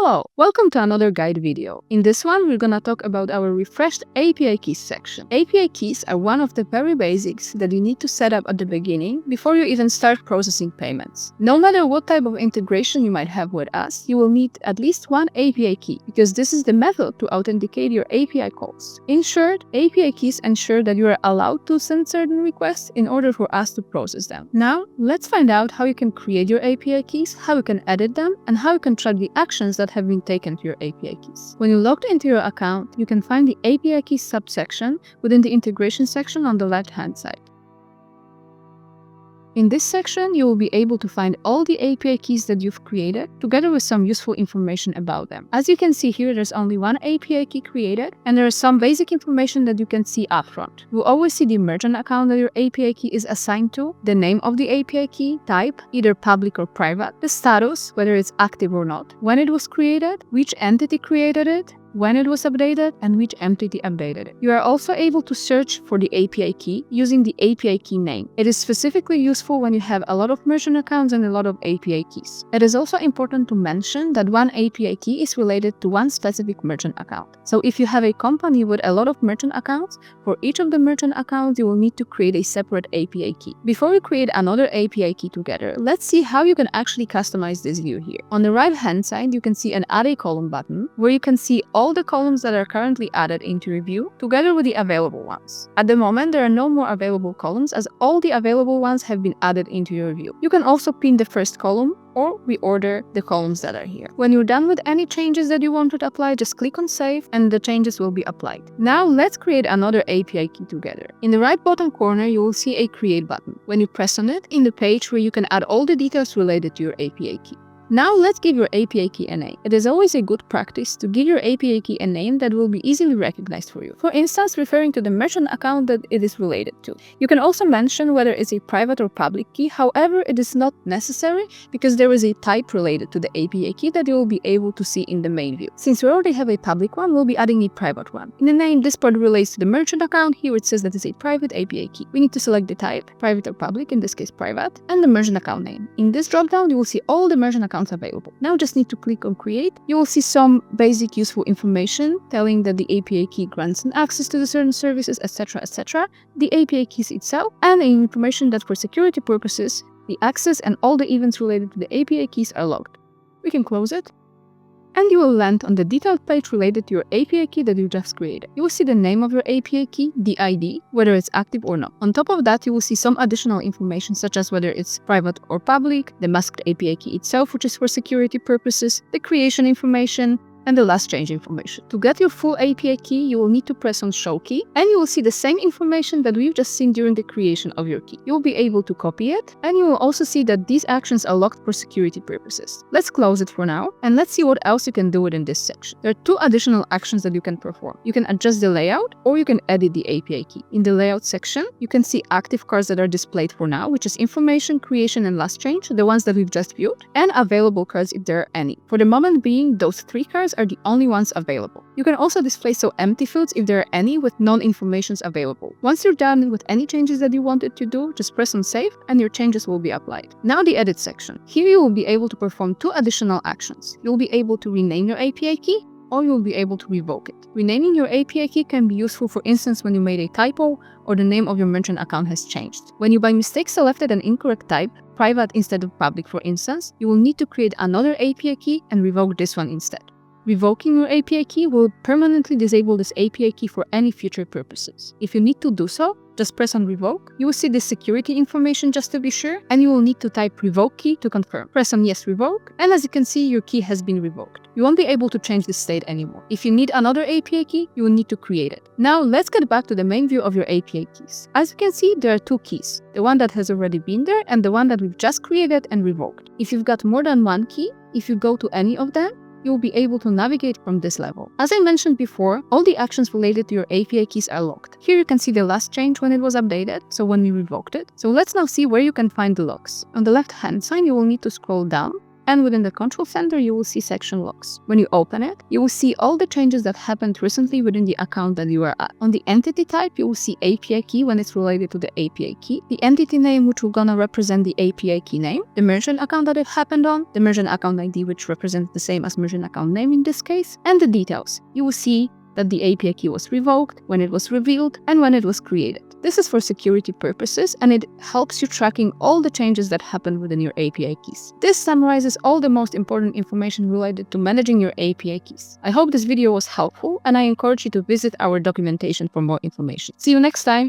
Hello, welcome to another guide video. In this one, we're gonna talk about our refreshed API keys section. API keys are one of the very basics that you need to set up at the beginning before you even start processing payments. No matter what type of integration you might have with us, you will need at least one API key because this is the method to authenticate your API calls. In short, API keys ensure that you are allowed to send certain requests in order for us to process them. Now, let's find out how you can create your API keys, how you can edit them, and how you can track the actions that have been taken to your API keys. When you logged into your account, you can find the API keys subsection within the integration section on the left-hand side. In this section, you will be able to find all the API keys that you've created, together with some useful information about them. As you can see here, there's only one API key created, and there is some basic information that you can see upfront. You will always see the merchant account that your API key is assigned to, the name of the API key, type, either public or private, the status, whether it's active or not, when it was created, which entity created it, when it was updated, and which entity updated it. You are also able to search for the API key using the API key name. It is specifically useful when you have a lot of merchant accounts and a lot of API keys. It is also important to mention that one API key is related to one specific merchant account. So if you have a company with a lot of merchant accounts, for each of the merchant accounts, you will need to create a separate API key. Before we create another API key together, let's see how you can actually customize this view here. On the right-hand side, you can see an Add a Column button, where you can see all the columns that are currently added into your view, together with the available ones. At the moment, there are no more available columns, as all the available ones have been added into your view. You can also pin the first column or reorder the columns that are here. When you're done with any changes that you want to apply, just click on Save and the changes will be applied. Now let's create another API key together. In the right bottom corner, you will see a Create button. When you press on it, in the page where you can add all the details related to your API key. Now let's give your API key a name. It is always a good practice to give your API key a name that will be easily recognized for you. For instance, referring to the merchant account that it is related to. You can also mention whether it's a private or public key. However, it is not necessary because there is a type related to the API key that you will be able to see in the main view. Since we already have a public one, we'll be adding a private one. In the name, this part relates to the merchant account. Here it says that it's a private API key. We need to select the type, private or public, in this case private, and the merchant account name. In this dropdown, you will see all the merchant accounts available. Now just need to click on Create. You will see some basic useful information telling that the API key grants an access to the certain services, etc., etc., the API keys itself, and information that for security purposes, the access and all the events related to the API keys are logged. We can close it. And you will land on the detailed page related to your API key that you just created. You will see the name of your API key, the ID, whether it's active or not. On top of that, you will see some additional information such as whether it's private or public, the masked API key itself, which is for security purposes, the creation information, and the last change information. To get your full API key, you will need to press on Show Key, and you will see the same information that we've just seen during the creation of your key. You will be able to copy it, and you will also see that these actions are locked for security purposes. Let's close it for now, and let's see what else you can do within this section. There are two additional actions that you can perform. You can adjust the layout, or you can edit the API key. In the layout section, you can see active cards that are displayed for now, which is information, creation, and last change, the ones that we've just viewed, and available cards if there are any. For the moment being, those three cards are the only ones available. You can also display empty fields if there are any with non-informations available. Once you're done with any changes that you wanted to do, just press on Save and your changes will be applied. Now the Edit section. Here you will be able to perform two additional actions. You'll be able to rename your API key, or you will be able to revoke it. Renaming your API key can be useful, for instance, when you made a typo or the name of your merchant account has changed. When you by mistake selected an incorrect type, private instead of public for instance, you will need to create another API key and revoke this one instead. Revoking your API key will permanently disable this API key for any future purposes. If you need to do so, just press on Revoke. You will see the security information just to be sure, and you will need to type Revoke key to confirm. Press on Yes, Revoke, and as you can see, your key has been revoked. You won't be able to change the state anymore. If you need another API key, you will need to create it. Now let's get back to the main view of your API keys. As you can see, there are two keys, the one that has already been there and the one that we've just created and revoked. If you've got more than one key, if you go to any of them, you will be able to navigate from this level. As I mentioned before, all the actions related to your API keys are logged. Here you can see the last change when it was updated, so when we revoked it. So let's now see where you can find the logs. On the left-hand side, you will need to scroll down And within the control center, you will see section logs. When you open it, you will see all the changes that happened recently within the account that you are at. On the entity type, you will see API key when it's related to the API key, the entity name, which will gonna represent the API key name, the merchant account that it happened on, the merchant account ID, which represents the same as merchant account name in this case, and the details. You will see that the API key was revoked, when it was revealed, and when it was created. This is for security purposes, and it helps you tracking all the changes that happen within your API keys. This summarizes all the most important information related to managing your API keys. I hope this video was helpful, and I encourage you to visit our documentation for more information. See you next time!